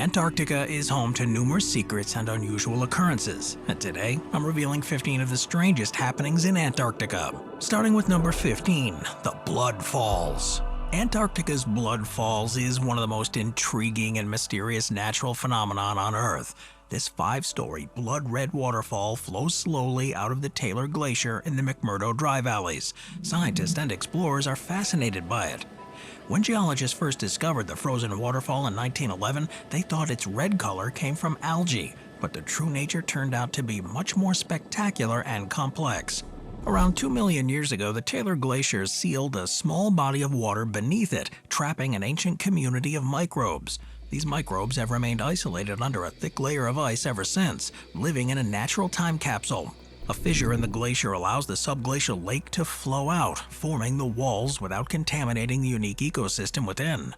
Antarctica is home to numerous secrets and unusual occurrences, and today I'm revealing 15 of the strangest happenings in Antarctica. Starting with number 15, the Blood Falls. Antarctica's Blood Falls is one of the most intriguing and mysterious natural phenomenon on Earth. This 5-story blood-red waterfall flows slowly out of the Taylor Glacier in the McMurdo Dry Valleys. Scientists and explorers are fascinated by it. When geologists first discovered the frozen waterfall in 1911, they thought its red color came from algae, but the true nature turned out to be much more spectacular and complex. Around 2 million years ago, the Taylor Glacier sealed a small body of water beneath it, trapping an ancient community of microbes. These microbes have remained isolated under a thick layer of ice ever since, living in a natural time capsule. A fissure in the glacier allows the subglacial lake to flow out, forming the walls without contaminating the unique ecosystem within.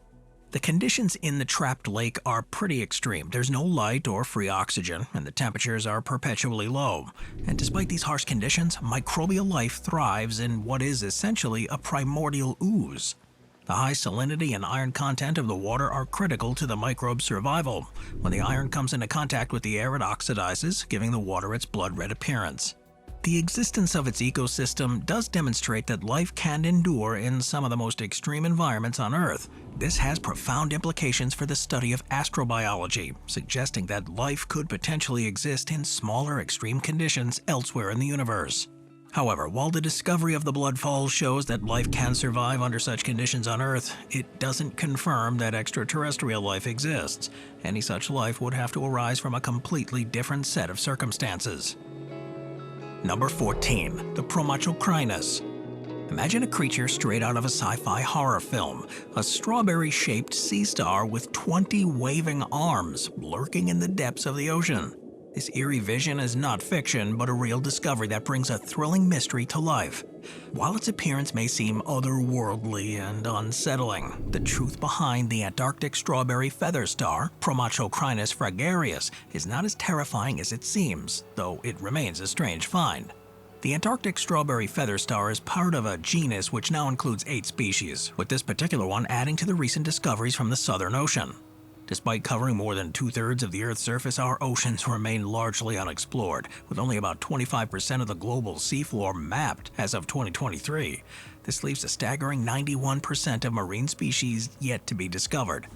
The conditions in the trapped lake are pretty extreme. There's no light or free oxygen, and the temperatures are perpetually low. And despite these harsh conditions, microbial life thrives in what is essentially a primordial ooze. The high salinity and iron content of the water are critical to the microbe's survival. When the iron comes into contact with the air, it oxidizes, giving the water its blood-red appearance. The existence of its ecosystem does demonstrate that life can endure in some of the most extreme environments on Earth. This has profound implications for the study of astrobiology, suggesting that life could potentially exist in smaller extreme conditions elsewhere in the universe. However, while the discovery of the Blood Falls shows that life can survive under such conditions on Earth, it doesn't confirm that extraterrestrial life exists. Any such life would have to arise from a completely different set of circumstances. Number 14, the Promachocrinus. Imagine a creature straight out of a sci-fi horror film, a strawberry-shaped sea star with 20 waving arms lurking in the depths of the ocean. This eerie vision is not fiction, but a real discovery that brings a thrilling mystery to life. While its appearance may seem otherworldly and unsettling, the truth behind the Antarctic strawberry feather star, Promachocrinus fragarius, is not as terrifying as it seems, though it remains a strange find. The Antarctic strawberry feather star is part of a genus which now includes 8 species, with this particular one adding to the recent discoveries from the Southern Ocean. Despite covering more than 2/3 of the Earth's surface, our oceans remain largely unexplored, with only about 25% of the global seafloor mapped as of 2023. This leaves a staggering 91% of marine species yet to be discovered.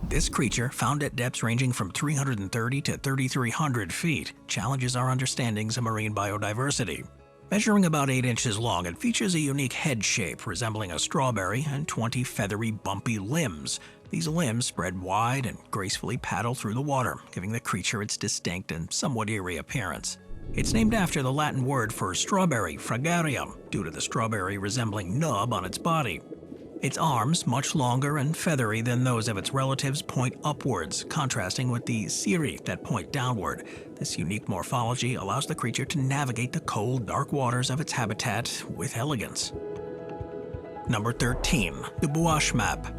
This creature, found at depths ranging from 330 to 3,300 feet, challenges our understandings of marine biodiversity. Measuring about 8 inches long, it features a unique head shape resembling a strawberry and 20 feathery, bumpy limbs. These limbs spread wide and gracefully paddle through the water, giving the creature its distinct and somewhat eerie appearance. It's named after the Latin word for strawberry, fragarium, due to the strawberry-resembling nub on its body. Its arms, much longer and feathery than those of its relatives, point upwards, contrasting with the cirri that point downward. This unique morphology allows the creature to navigate the cold, dark waters of its habitat with elegance. Number 13, the Buash Map.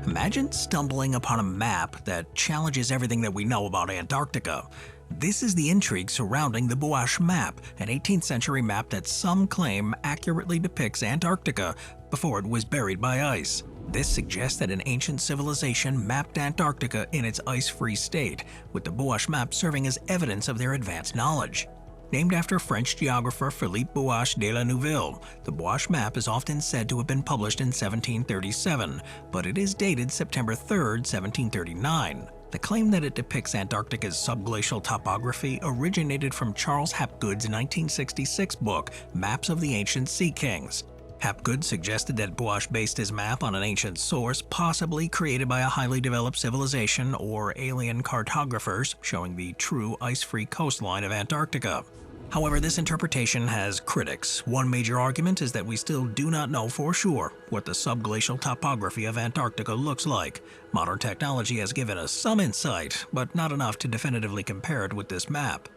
Imagine stumbling upon a map that challenges everything that we know about Antarctica. This is the intrigue surrounding the Buash Map, an 18th century map that some claim accurately depicts Antarctica before it was buried by ice. This suggests that an ancient civilization mapped Antarctica in its ice-free state, with the Buash Map serving as evidence of their advanced knowledge. Named after French geographer Philippe Buache de la Neuville, the Buash Map is often said to have been published in 1737, but it is dated September 3, 1739. The claim that it depicts Antarctica's subglacial topography originated from Charles Hapgood's 1966 book, Maps of the Ancient Sea Kings. Hapgood suggested that Buache based his map on an ancient source, possibly created by a highly developed civilization or alien cartographers, showing the true ice-free coastline of Antarctica. However, this interpretation has critics. One major argument is that we still do not know for sure what the subglacial topography of Antarctica looks like. Modern technology has given us some insight, but not enough to definitively compare it with this map.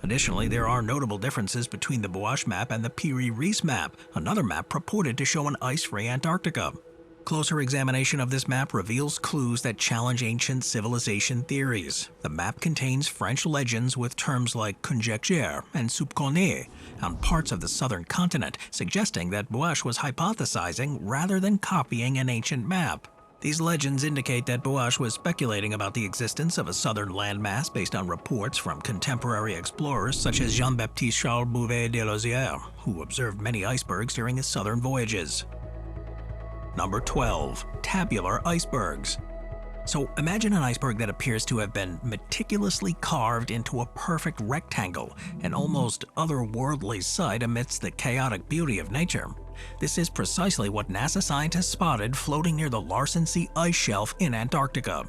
Additionally, there are notable differences between the Buache Map and the Piri-Reis Map, another map purported to show an ice-free Antarctica. Closer examination of this map reveals clues that challenge ancient civilization theories. The map contains French legends with terms like conjecture and soupçonner on parts of the southern continent, suggesting that Buache was hypothesizing rather than copying an ancient map. These legends indicate that Buache was speculating about the existence of a southern landmass based on reports from contemporary explorers such as Jean-Baptiste Charles Bouvet de Lozière, who observed many icebergs during his southern voyages. Number 12. Tabular icebergs. So imagine an iceberg that appears to have been meticulously carved into a perfect rectangle, an almost otherworldly sight amidst the chaotic beauty of nature. This is precisely what NASA scientists spotted floating near the Larsen C ice shelf in Antarctica.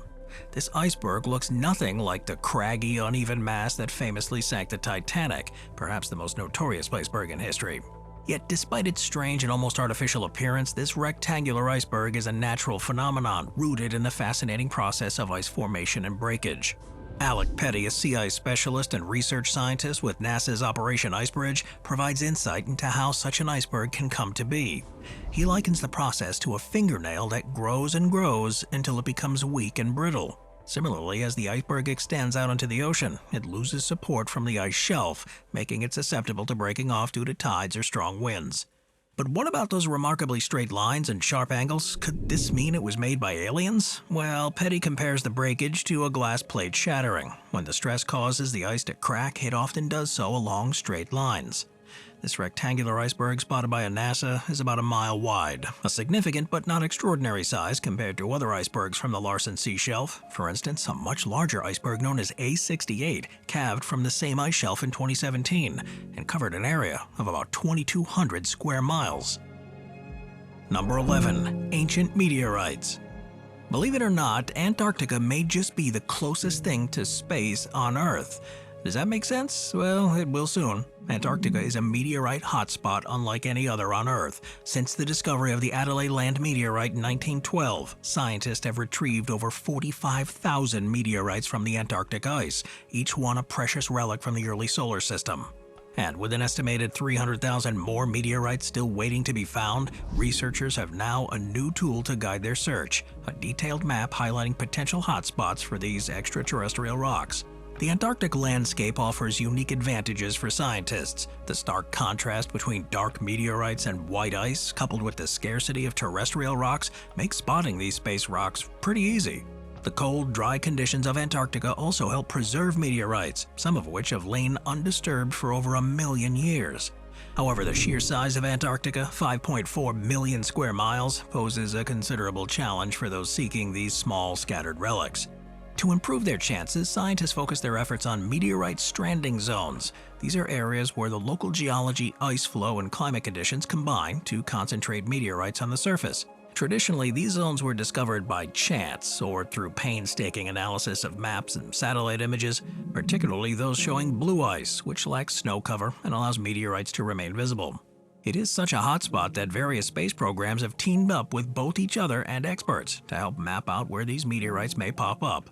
This iceberg looks nothing like the craggy, uneven mass that famously sank the Titanic, perhaps the most notorious iceberg in history. Yet despite its strange and almost artificial appearance, this rectangular iceberg is a natural phenomenon rooted in the fascinating process of ice formation and breakage. Alec Petty, a sea ice specialist and research scientist with NASA's Operation Icebridge, provides insight into how such an iceberg can come to be. He likens the process to a fingernail that grows and grows until it becomes weak and brittle. Similarly, as the iceberg extends out into the ocean, it loses support from the ice shelf, making it susceptible to breaking off due to tides or strong winds. But what about those remarkably straight lines and sharp angles? Could this mean it was made by aliens? Well, Petty compares the breakage to a glass plate shattering. When the stress causes the ice to crack, it often does so along straight lines. This rectangular iceberg spotted by NASA is about a mile wide, a significant but not extraordinary size compared to other icebergs from the Larsen C shelf. For instance, a much larger iceberg known as A68 calved from the same ice shelf in 2017 and covered an area of about 2,200 square miles. Number 11. Ancient meteorites. Believe it or not, Antarctica may just be the closest thing to space on Earth. Does that make sense? Well, it will soon. Antarctica is a meteorite hotspot unlike any other on Earth. Since the discovery of the Adelaide Land meteorite in 1912, scientists have retrieved over 45,000 meteorites from the Antarctic ice, each one a precious relic from the early solar system. And with an estimated 300,000 more meteorites still waiting to be found, researchers have now a new tool to guide their search, a detailed map highlighting potential hotspots for these extraterrestrial rocks. The Antarctic landscape offers unique advantages for scientists. The stark contrast between dark meteorites and white ice, coupled with the scarcity of terrestrial rocks, makes spotting these space rocks pretty easy. The cold, dry conditions of Antarctica also help preserve meteorites, some of which have lain undisturbed for over 1 million years. However, the sheer size of Antarctica, 5.4 million square miles, poses a considerable challenge for those seeking these small, scattered relics. To improve their chances, scientists focus their efforts on meteorite stranding zones. These are areas where the local geology, ice flow, and climate conditions combine to concentrate meteorites on the surface. Traditionally, these zones were discovered by chance or through painstaking analysis of maps and satellite images, particularly those showing blue ice, which lacks snow cover and allows meteorites to remain visible. It is such a hotspot that various space programs have teamed up with both each other and experts to help map out where these meteorites may pop up.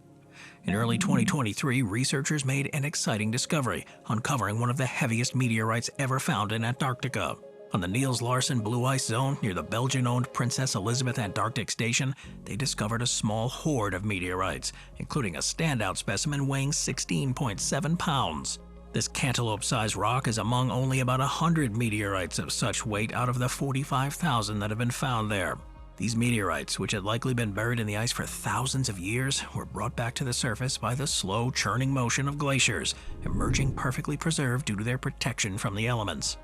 In early 2023, researchers made an exciting discovery, uncovering one of the heaviest meteorites ever found in Antarctica. On the Niels Larsen Blue Ice Zone near the Belgian-owned Princess Elizabeth Antarctic Station, they discovered a small horde of meteorites, including a standout specimen weighing 16.7 pounds. This cantaloupe-sized rock is among only about 100 meteorites of such weight out of the 45,000 that have been found there. These meteorites, which had likely been buried in the ice for thousands of years, were brought back to the surface by the slow churning motion of glaciers, emerging perfectly preserved due to their protection from the elements.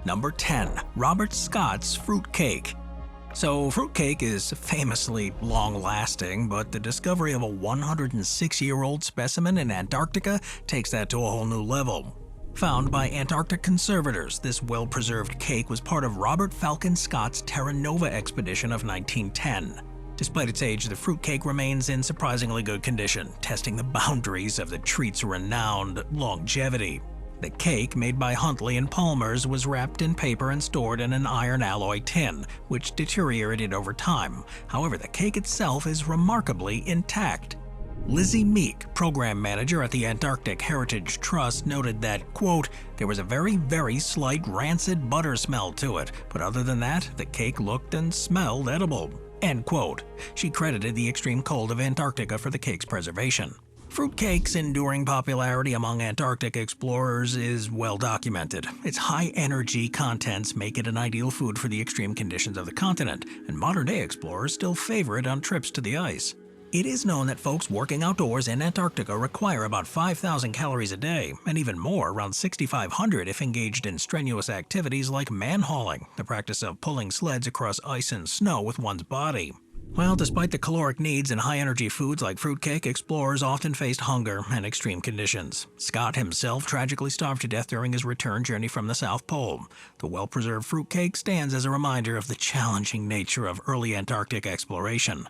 Number 10. Robert Scott's fruitcake. So fruitcake is famously long-lasting, but the discovery of a 106-year-old specimen in Antarctica takes that to a whole new level. Found by Antarctic conservators, this well-preserved cake was part of Robert Falcon Scott's Terra Nova expedition of 1910. Despite its age, the fruitcake remains in surprisingly good condition, testing the boundaries of the treat's renowned longevity. The cake, made by Huntley and Palmer's, was wrapped in paper and stored in an iron alloy tin, which deteriorated over time. However, the cake itself is remarkably intact. Lizzie Meek, program manager at the Antarctic Heritage Trust, noted that, quote, "There was a very, very slight rancid butter smell to it, but other than that, the cake looked and smelled edible," end quote. She credited the extreme cold of Antarctica for the cake's preservation. Fruitcake's enduring popularity among Antarctic explorers is well documented. Its high energy contents make it an ideal food for the extreme conditions of the continent, and modern-day explorers still favor it on trips to the ice. It is known that folks working outdoors in Antarctica require about 5,000 calories a day, and even more, around 6,500 if engaged in strenuous activities like man-hauling, the practice of pulling sleds across ice and snow with one's body. Well, despite the caloric needs and high-energy foods like fruitcake, explorers often faced hunger and extreme conditions. Scott himself tragically starved to death during his return journey from the South Pole. The well-preserved fruitcake stands as a reminder of the challenging nature of early Antarctic exploration.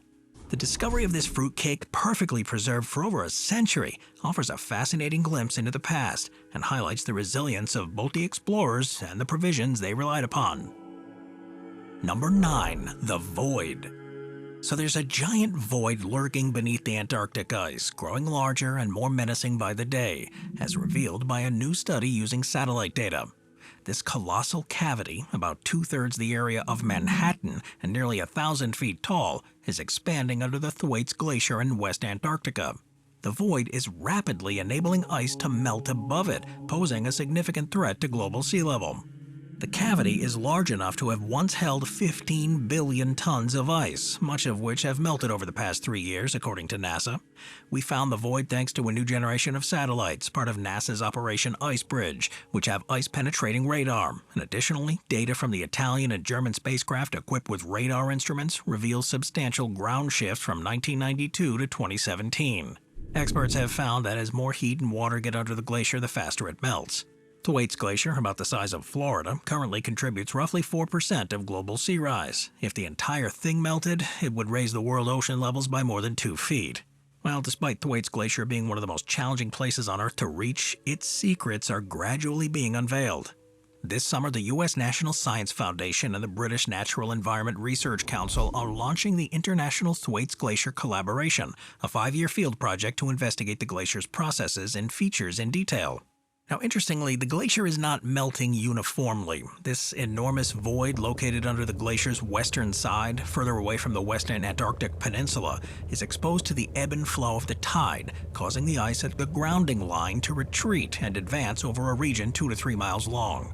The discovery of this fruitcake, perfectly preserved for over a century, offers a fascinating glimpse into the past and highlights the resilience of both the explorers and the provisions they relied upon. Number 9. The Void. So there's a giant void lurking beneath the Antarctic ice, growing larger and more menacing by the day, as revealed by a new study using satellite data. This colossal cavity, about 2/3 the area of Manhattan and nearly 1,000 feet tall, is expanding under the Thwaites Glacier in West Antarctica. The void is rapidly enabling ice to melt above it, posing a significant threat to global sea level. The cavity is large enough to have once held 15 billion tons of ice, much of which have melted over the past 3 years, according to NASA. We found the void thanks to a new generation of satellites, part of NASA's Operation Icebridge, which have ice-penetrating radar. And additionally, data from the Italian and German spacecraft equipped with radar instruments reveals substantial ground shifts from 1992 to 2017. Experts have found that as more heat and water get under the glacier, the faster it melts. Thwaites Glacier, about the size of Florida, currently contributes roughly 4% of global sea rise. If the entire thing melted, it would raise the world ocean levels by more than 2 feet. Well, despite Thwaites Glacier being one of the most challenging places on Earth to reach, its secrets are gradually being unveiled. This summer, the U.S. National Science Foundation and the British Natural Environment Research Council are launching the International Thwaites Glacier Collaboration, a 5-year field project to investigate the glacier's processes and features in detail. Now, interestingly, the glacier is not melting uniformly. This enormous void located under the glacier's western side, further away from the western Antarctic peninsula, is exposed to the ebb and flow of the tide, causing the ice at the grounding line to retreat and advance over a region 2 to 3 miles long.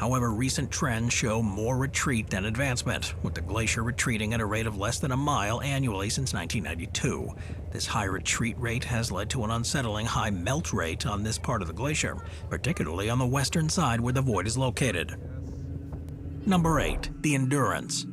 However, recent trends show more retreat than advancement, with the glacier retreating at a rate of less than a mile annually since 1992. This high retreat rate has led to an unsettling high melt rate on this part of the glacier, particularly on the western side where the void is located. Number 8. The Endurance.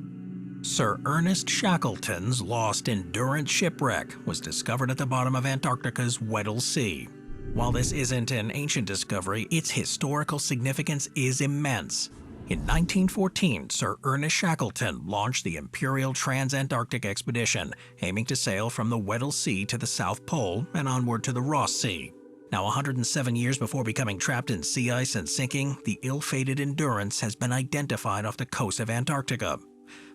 Sir Ernest Shackleton's lost Endurance shipwreck was discovered at the bottom of Antarctica's Weddell Sea. While this isn't an ancient discovery, its historical significance is immense. In 1914, Sir Ernest Shackleton launched the Imperial Trans-Antarctic Expedition, aiming to sail from the Weddell Sea to the South Pole and onward to the Ross Sea. Now, 107 years before becoming trapped in sea ice and sinking, the ill-fated Endurance has been identified off the coast of Antarctica.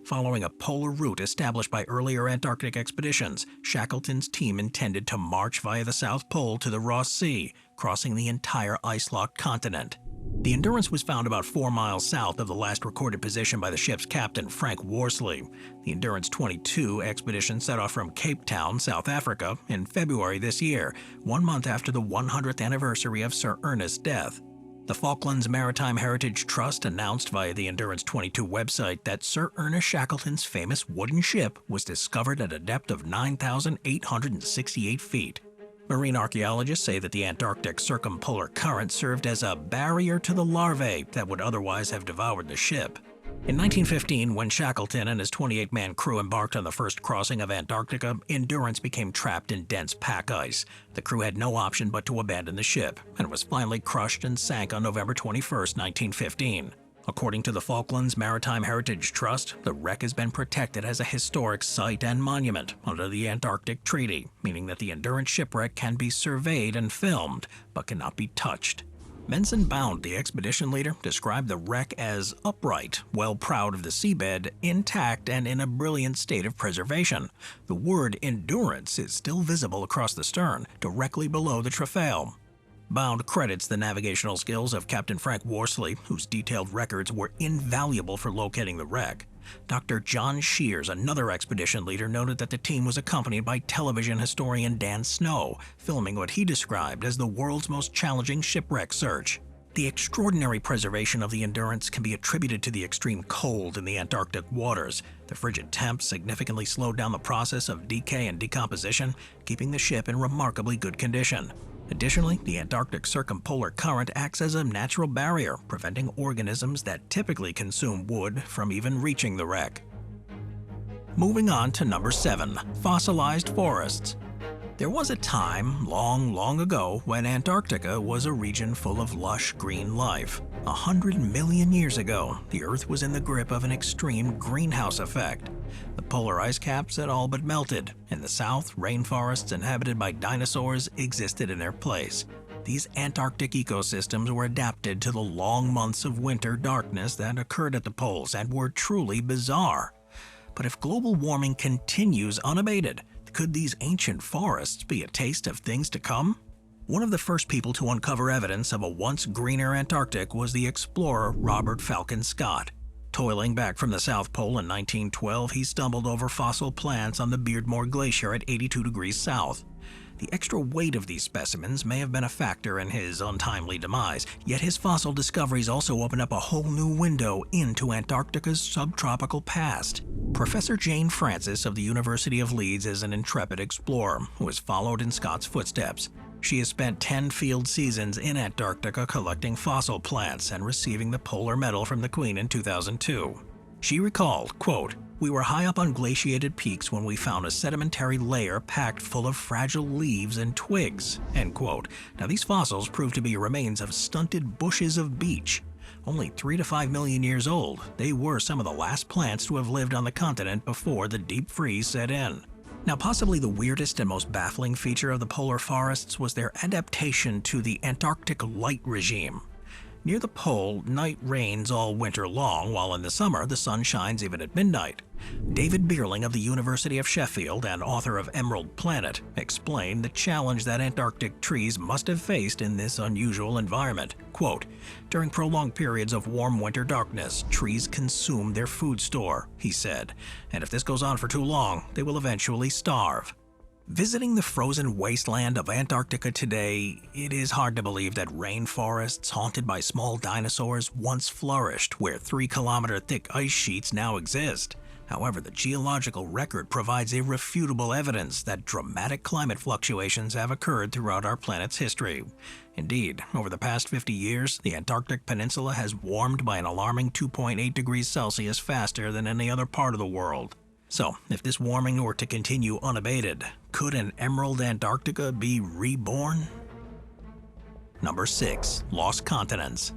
Following a polar route established by earlier Antarctic expeditions, Shackleton's team intended to march via the South Pole to the Ross Sea, crossing the entire ice-locked continent. The Endurance was found about 4 miles south of the last recorded position by the ship's captain, Frank Worsley. The Endurance 22 expedition set off from Cape Town, South Africa, in February this year, 1 month after the 100th anniversary of Sir Ernest's death. The Falklands Maritime Heritage Trust announced via the Endurance 22 website that Sir Ernest Shackleton's famous wooden ship was discovered at a depth of 9,868 feet. Marine archaeologists say that the Antarctic circumpolar current served as a barrier to the larvae that would otherwise have devoured the ship. In 1915, when Shackleton and his 28-man crew embarked on the first crossing of Antarctica, Endurance became trapped in dense pack ice. The crew had no option but to abandon the ship, and was finally crushed and sank on November 21, 1915. According to the Falklands Maritime Heritage Trust, the wreck has been protected as a historic site and monument under the Antarctic Treaty, meaning that the Endurance shipwreck can be surveyed and filmed, but cannot be touched. Menson Bound, the expedition leader, described the wreck as upright, well proud of the seabed, intact, and in a brilliant state of preservation. The word Endurance is still visible across the stern, directly below the trefoil. Bound credits the navigational skills of Captain Frank Worsley, whose detailed records were invaluable for locating the wreck. Dr. John Shears, another expedition leader, noted that the team was accompanied by television historian Dan Snow, filming what he described as the world's most challenging shipwreck search. The extraordinary preservation of the Endurance can be attributed to the extreme cold in the Antarctic waters. The frigid temps significantly slowed down the process of decay and decomposition, keeping the ship in remarkably good condition. Additionally, the Antarctic circumpolar current acts as a natural barrier, preventing organisms that typically consume wood from even reaching the wreck. Moving on to number 7, fossilized forests. There was a time, long ago, when Antarctica was a region full of lush green life. 100 million years ago, the Earth was in the grip of an extreme greenhouse effect. The polar ice caps had all but melted. In the south, rainforests inhabited by dinosaurs existed in their place. These Antarctic ecosystems were adapted to the long months of winter darkness that occurred at the poles and were truly bizarre. But if global warming continues unabated, could these ancient forests be a taste of things to come? One of the first people to uncover evidence of a once greener Antarctic was the explorer Robert Falcon Scott. Toiling back from the South Pole in 1912, he stumbled over fossil plants on the Beardmore Glacier at 82 degrees south. The extra weight of these specimens may have been a factor in his untimely demise, yet his fossil discoveries also open up a whole new window into Antarctica's subtropical past. Professor Jane Francis of the University of Leeds is an intrepid explorer who has followed in Scott's footsteps. She has spent 10 field seasons in Antarctica collecting fossil plants and receiving the Polar Medal from the Queen in 2002. She recalled, quote, "We were high up on glaciated peaks when we found a sedimentary layer packed full of fragile leaves and twigs," end quote. Now these fossils proved to be remains of stunted bushes of beech. Only 3 to 5 million years old, they were some of the last plants to have lived on the continent before the deep freeze set in. Now possibly the weirdest and most baffling feature of the polar forests was their adaptation to the Antarctic light regime. Near the pole, night reigns all winter long, while in the summer the sun shines even at midnight. David Bierling of the University of Sheffield and author of Emerald Planet explained the challenge that Antarctic trees must have faced in this unusual environment. Quote, "During prolonged periods of warm winter darkness, trees consume their food store," he said, "and if this goes on for too long, they will eventually starve." Visiting the frozen wasteland of Antarctica today, it is hard to believe that rainforests haunted by small dinosaurs once flourished where 3-kilometer thick ice sheets now exist. However, the geological record provides irrefutable evidence that dramatic climate fluctuations have occurred throughout our planet's history. Indeed, over the past 50 years, the Antarctic Peninsula has warmed by an alarming 2.8 degrees Celsius faster than any other part of the world. So, if this warming were to continue unabated, could an Emerald Antarctica be reborn? Number 6. Lost continents.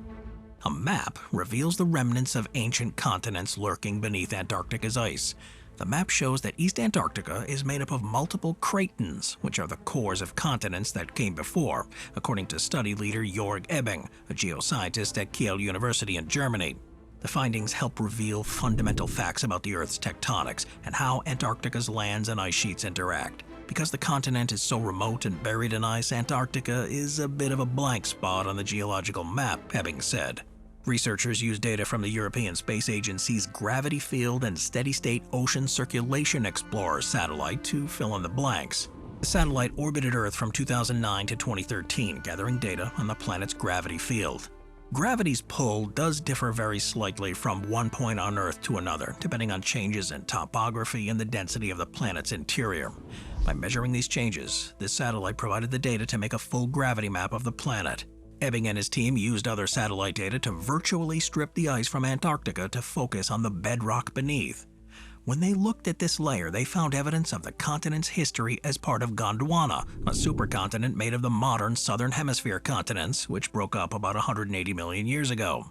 A map reveals the remnants of ancient continents lurking beneath Antarctica's ice. The map shows that East Antarctica is made up of multiple cratons, which are the cores of continents that came before, according to study leader Jörg Ebbing, a geoscientist at Kiel University in Germany. The findings help reveal fundamental facts about the Earth's tectonics and how Antarctica's lands and ice sheets interact. Because the continent is so remote and buried in ice, Antarctica is a bit of a blank spot on the geological map, Ebbing said. Researchers used data from the European Space Agency's Gravity Field and Steady-State Ocean Circulation Explorer satellite to fill in the blanks. The satellite orbited Earth from 2009 to 2013, gathering data on the planet's gravity field. Gravity's pull does differ very slightly from one point on Earth to another, depending on changes in topography and the density of the planet's interior. By measuring these changes, this satellite provided the data to make a full gravity map of the planet. Ebbing and his team used other satellite data to virtually strip the ice from Antarctica to focus on the bedrock beneath. When they looked at this layer, they found evidence of the continent's history as part of Gondwana, a supercontinent made of the modern southern hemisphere continents, which broke up about 180 million years ago.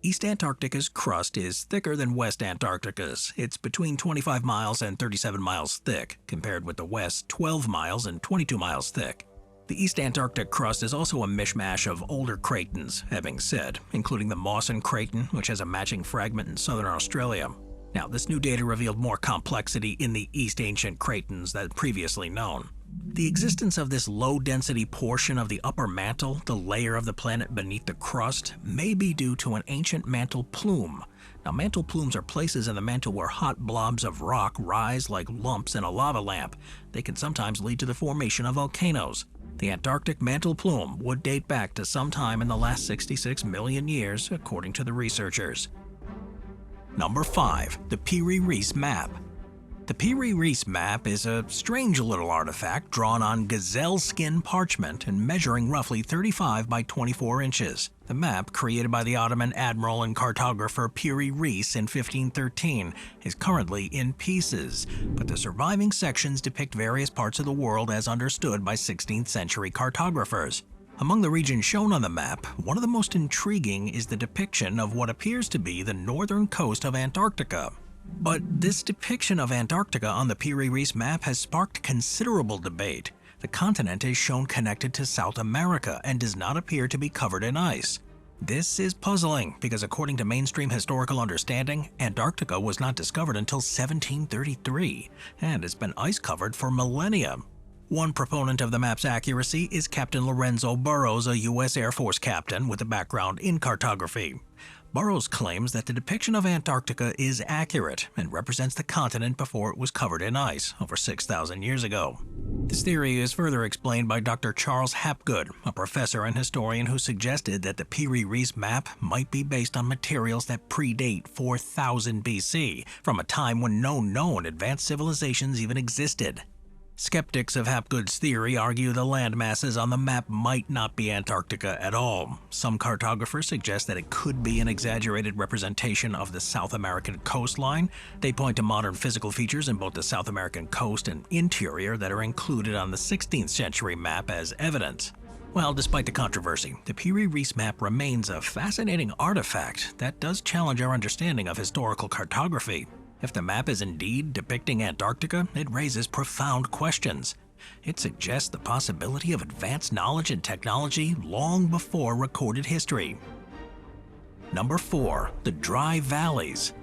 East Antarctica's crust is thicker than West Antarctica's. It's between 25 miles and 37 miles thick, compared with the West's 12 miles and 22 miles thick. The East Antarctic crust is also a mishmash of older cratons, Ebbing said, including the Mawson Craton, which has a matching fragment in southern Australia. Now, this new data revealed more complexity in the East Ancient Cratons than previously known. The existence of this low-density portion of the upper mantle, the layer of the planet beneath the crust, may be due to an ancient mantle plume. Now, mantle plumes are places in the mantle where hot blobs of rock rise like lumps in a lava lamp. They can sometimes lead to the formation of volcanoes. The Antarctic mantle plume would date back to sometime in the last 66 million years, according to the researchers. Number 5. The Piri-Reis Map. The Piri-Reis Map is a strange little artifact drawn on gazelle skin parchment and measuring roughly 35 by 24 inches. The map, created by the Ottoman admiral and cartographer Piri-Reis in 1513, is currently in pieces, but the surviving sections depict various parts of the world as understood by 16th century cartographers. Among the regions shown on the map, one of the most intriguing is the depiction of what appears to be the northern coast of Antarctica. But this depiction of Antarctica on the Piri-Reis map has sparked considerable debate. The continent is shown connected to South America and does not appear to be covered in ice. This is puzzling because according to mainstream historical understanding, Antarctica was not discovered until 1733, and it's been ice-covered for millennia. One proponent of the map's accuracy is Captain Lorenzo Burrows, a U.S. Air Force captain with a background in cartography. Burrows claims that the depiction of Antarctica is accurate and represents the continent before it was covered in ice over 6,000 years ago. This theory is further explained by Dr. Charles Hapgood, a professor and historian who suggested that the Piri-Reis map might be based on materials that predate 4000 BC, from a time when no known advanced civilizations even existed. Skeptics of Hapgood's theory argue the land masses on the map might not be Antarctica at all. Some cartographers suggest that it could be an exaggerated representation of the South American coastline. They point to modern physical features in both the South American coast and interior that are included on the 16th century map as evidence. Well, despite the controversy, the Piri-Reis map remains a fascinating artifact that does challenge our understanding of historical cartography. If the map is indeed depicting Antarctica, it raises profound questions. It suggests the possibility of advanced knowledge and technology long before recorded history. Number 4. The Dry Valleys.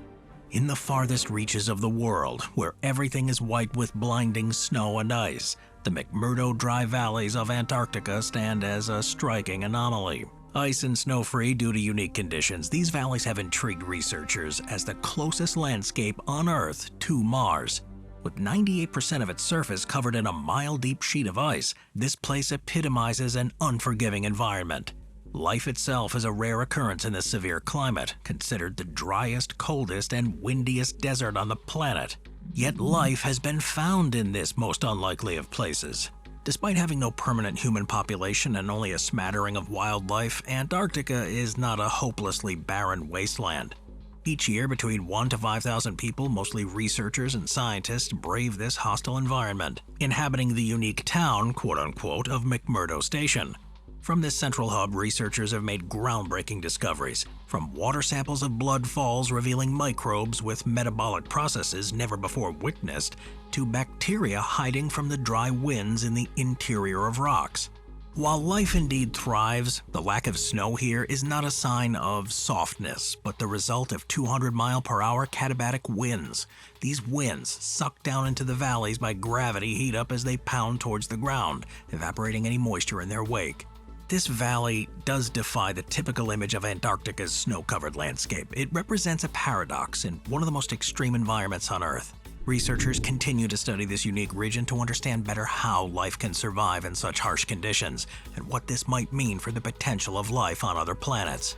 In the farthest reaches of the world, where everything is white with blinding snow and ice, the McMurdo Dry Valleys of Antarctica stand as a striking anomaly. Ice and snow-free due to unique conditions, these valleys have intrigued researchers as the closest landscape on Earth to Mars. With 98% of its surface covered in a mile-deep sheet of ice, this place epitomizes an unforgiving environment. Life itself is a rare occurrence in this severe climate, considered the driest, coldest, and windiest desert on the planet. Yet life has been found in this most unlikely of places. Despite having no permanent human population and only a smattering of wildlife, Antarctica is not a hopelessly barren wasteland. Each year, between 1,000 to 5,000 people, mostly researchers and scientists, brave this hostile environment, inhabiting the unique town, quote-unquote, of McMurdo Station. From this central hub, researchers have made groundbreaking discoveries, from water samples of blood falls revealing microbes with metabolic processes never before witnessed, to bacteria hiding from the dry winds in the interior of rocks. While life indeed thrives, the lack of snow here is not a sign of softness, but the result of 200-mile-per-hour katabatic winds. These winds, sucked down into the valleys by gravity, heat up as they pound towards the ground, evaporating any moisture in their wake. This valley does defy the typical image of Antarctica's snow-covered landscape. It represents a paradox in one of the most extreme environments on Earth. Researchers continue to study this unique region to understand better how life can survive in such harsh conditions and what this might mean for the potential of life on other planets.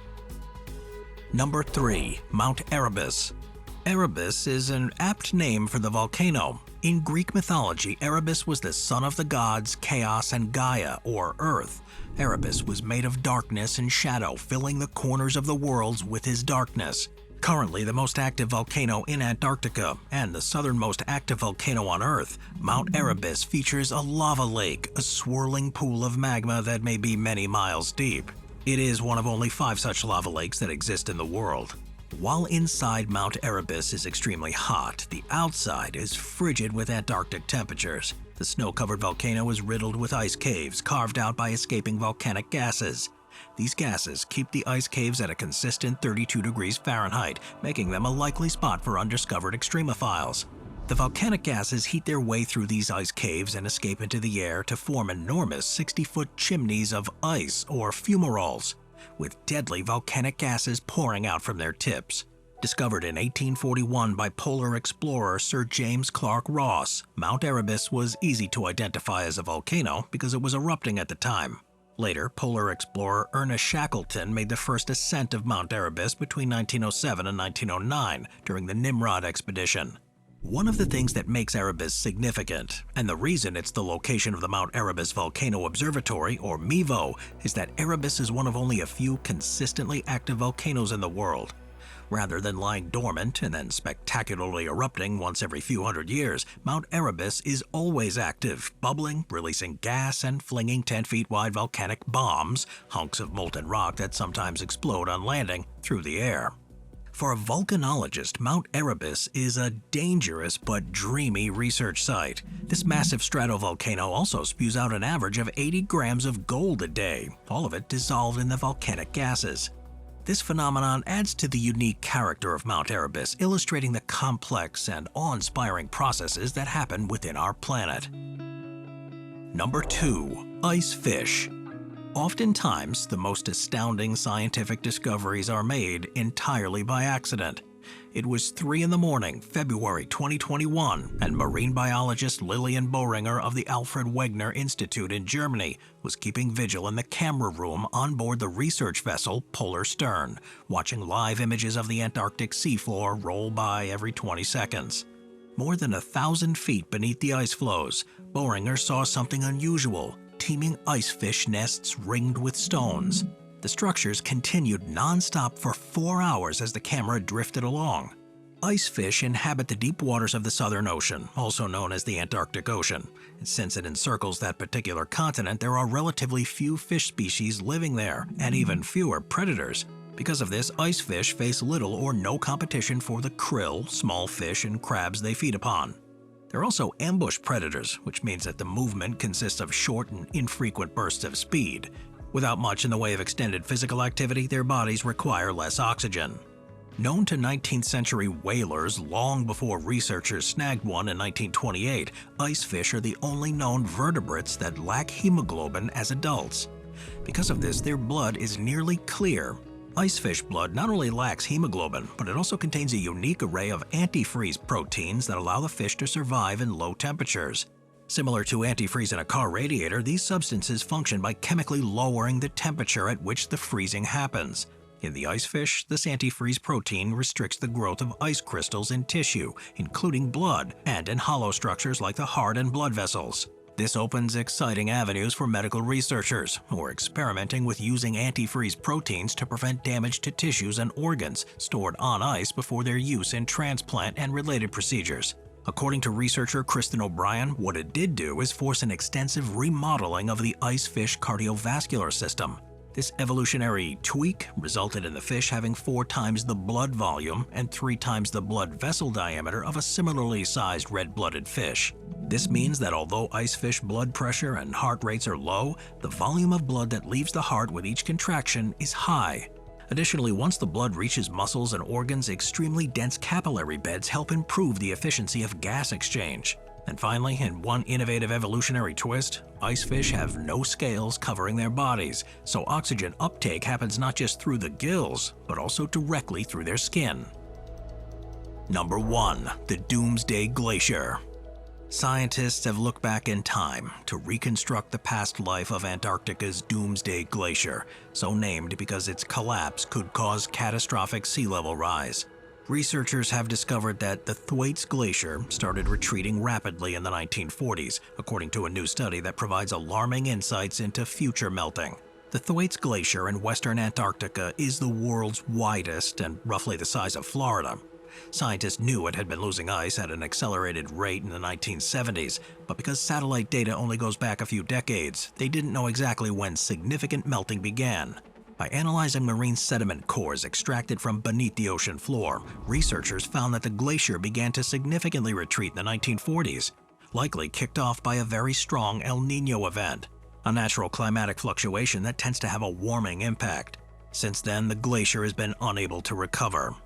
Number 3. Mount Erebus. Erebus is an apt name for the volcano. In Greek mythology, Erebus was the son of the gods Chaos and Gaia, or Earth. Erebus was made of darkness and shadow, filling the corners of the worlds with his darkness. Currently the most active volcano in Antarctica and the southernmost active volcano on Earth, Mount Erebus features a lava lake, a swirling pool of magma that may be many miles deep. It is one of only 5 such lava lakes that exist in the world. While inside Mount Erebus is extremely hot, the outside is frigid with Antarctic temperatures. The snow-covered volcano is riddled with ice caves carved out by escaping volcanic gases. These gases keep the ice caves at a consistent 32 degrees Fahrenheit, making them a likely spot for undiscovered extremophiles. The volcanic gases heat their way through these ice caves and escape into the air to form enormous 60-foot chimneys of ice, or fumaroles, with deadly volcanic gases pouring out from their tips. Discovered in 1841 by polar explorer Sir James Clark Ross, Mount Erebus was easy to identify as a volcano because it was erupting at the time. Later, polar explorer Ernest Shackleton made the first ascent of Mount Erebus between 1907 and 1909 during the Nimrod expedition. One of the things that makes Erebus significant, and the reason it's the location of the Mount Erebus Volcano Observatory, or MEVO, is that Erebus is one of only a few consistently active volcanoes in the world. Rather than lying dormant and then spectacularly erupting once every few hundred years, Mount Erebus is always active, bubbling, releasing gas, and flinging 10-feet-wide volcanic bombs, hunks of molten rock that sometimes explode on landing, through the air. For a volcanologist, Mount Erebus is a dangerous but dreamy research site. This massive stratovolcano also spews out an average of 80 grams of gold a day, all of it dissolved in the volcanic gases. This phenomenon adds to the unique character of Mount Erebus, illustrating the complex and awe-inspiring processes that happen within our planet. Number 2. Ice fish. Oftentimes, the most astounding scientific discoveries are made entirely by accident. It was 3 in the morning, February 2021, and marine biologist Lillian Boehringer of the Alfred Wegener Institute in Germany was keeping vigil in the camera room on board the research vessel Polar Stern, watching live images of the Antarctic seafloor roll by every 20 seconds. More than 1,000 feet beneath the ice floes, Boehringer saw something unusual: teeming ice fish nests ringed with stones. The structures continued non-stop for 4 hours as the camera drifted along. Ice fish inhabit the deep waters of the Southern Ocean, also known as the Antarctic Ocean. And since it encircles that particular continent, there are relatively few fish species living there, and even fewer predators. Because of this, ice fish face little or no competition for the krill, small fish, and crabs they feed upon. They're also ambush predators, which means that the movement consists of short and infrequent bursts of speed. Without much in the way of extended physical activity, their bodies require less oxygen. Known to 19th century whalers long before researchers snagged one in 1928, ice fish are the only known vertebrates that lack hemoglobin as adults. Because of this, their blood is nearly clear. Ice fish blood not only lacks hemoglobin, but it also contains a unique array of antifreeze proteins that allow the fish to survive in low temperatures. Similar to antifreeze in a car radiator, these substances function by chemically lowering the temperature at which the freezing happens. In the ice fish, this antifreeze protein restricts the growth of ice crystals in tissue, including blood, and in hollow structures like the heart and blood vessels. This opens exciting avenues for medical researchers who are experimenting with using antifreeze proteins to prevent damage to tissues and organs stored on ice before their use in transplant and related procedures. According to researcher Kristen O'Brien, what it did do is force an extensive remodeling of the ice fish cardiovascular system. This evolutionary tweak resulted in the fish having 4 times the blood volume and 3 times the blood vessel diameter of a similarly sized red-blooded fish. This means that although ice fish blood pressure and heart rates are low, the volume of blood that leaves the heart with each contraction is high. Additionally, once the blood reaches muscles and organs, extremely dense capillary beds help improve the efficiency of gas exchange. And finally, in one innovative evolutionary twist, ice fish have no scales covering their bodies, so oxygen uptake happens not just through the gills, but also directly through their skin. Number 1. The Doomsday Glacier. Scientists have looked back in time to reconstruct the past life of Antarctica's Doomsday Glacier, so named because its collapse could cause catastrophic sea level rise. Researchers have discovered that the Thwaites Glacier started retreating rapidly in the 1940s, according to a new study that provides alarming insights into future melting. The Thwaites Glacier in western Antarctica is the world's widest and roughly the size of Florida. Scientists knew it had been losing ice at an accelerated rate in the 1970s, but because satellite data only goes back a few decades, they didn't know exactly when significant melting began. By analyzing marine sediment cores extracted from beneath the ocean floor, researchers found that the glacier began to significantly retreat in the 1940s, likely kicked off by a very strong El Niño event, a natural climatic fluctuation that tends to have a warming impact. Since then, the glacier has been unable to recover.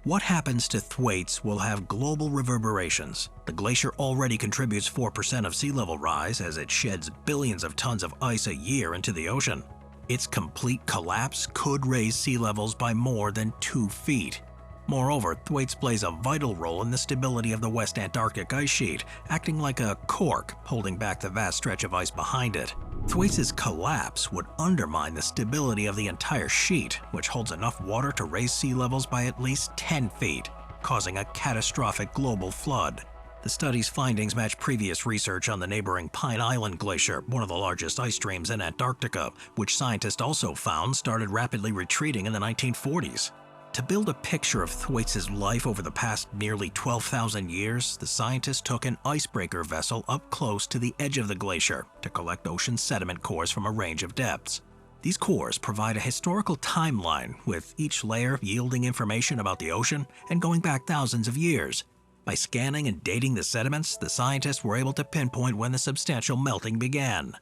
What happens to Thwaites will have global reverberations. The glacier already contributes 4% of sea level rise as it sheds billions of tons of ice a year into the ocean. Its complete collapse could raise sea levels by more than 2 feet. Moreover, Thwaites plays a vital role in the stability of the West Antarctic ice sheet, acting like a cork holding back the vast stretch of ice behind it. Thwaites' collapse would undermine the stability of the entire sheet, which holds enough water to raise sea levels by at least 10 feet, causing a catastrophic global flood. The study's findings match previous research on the neighboring Pine Island Glacier, one of the largest ice streams in Antarctica, which scientists also found started rapidly retreating in the 1940s. To build a picture of Thwaites' life over the past nearly 12,000 years, the scientists took an icebreaker vessel up close to the edge of the glacier to collect ocean sediment cores from a range of depths. These cores provide a historical timeline, with each layer yielding information about the ocean and going back thousands of years. By scanning and dating the sediments, the scientists were able to pinpoint when the substantial melting began.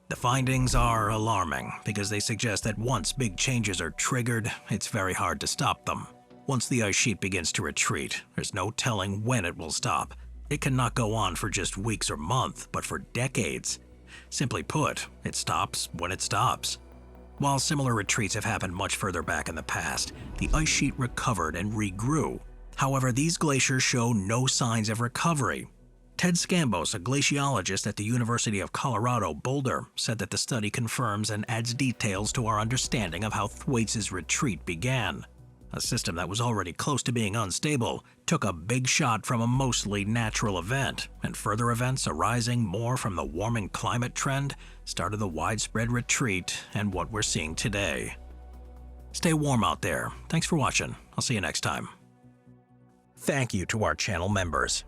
The findings are alarming because they suggest that once big changes are triggered, it's very hard to stop them. Once the ice sheet begins to retreat, there's no telling when it will stop. It cannot go on for just weeks or months, but for decades. Simply put, it stops when it stops. While similar retreats have happened much further back in the past, the ice sheet recovered and regrew. However, these glaciers show no signs of recovery. Ted Scambos, a glaciologist at the University of Colorado Boulder, said that the study confirms and adds details to our understanding of how Thwaites' retreat began. A system that was already close to being unstable took a big shot from a mostly natural event, and further events arising more from the warming climate trend started the widespread retreat and what we're seeing today. Stay warm out there. Thanks for watching. I'll see you next time. Thank you to our channel members.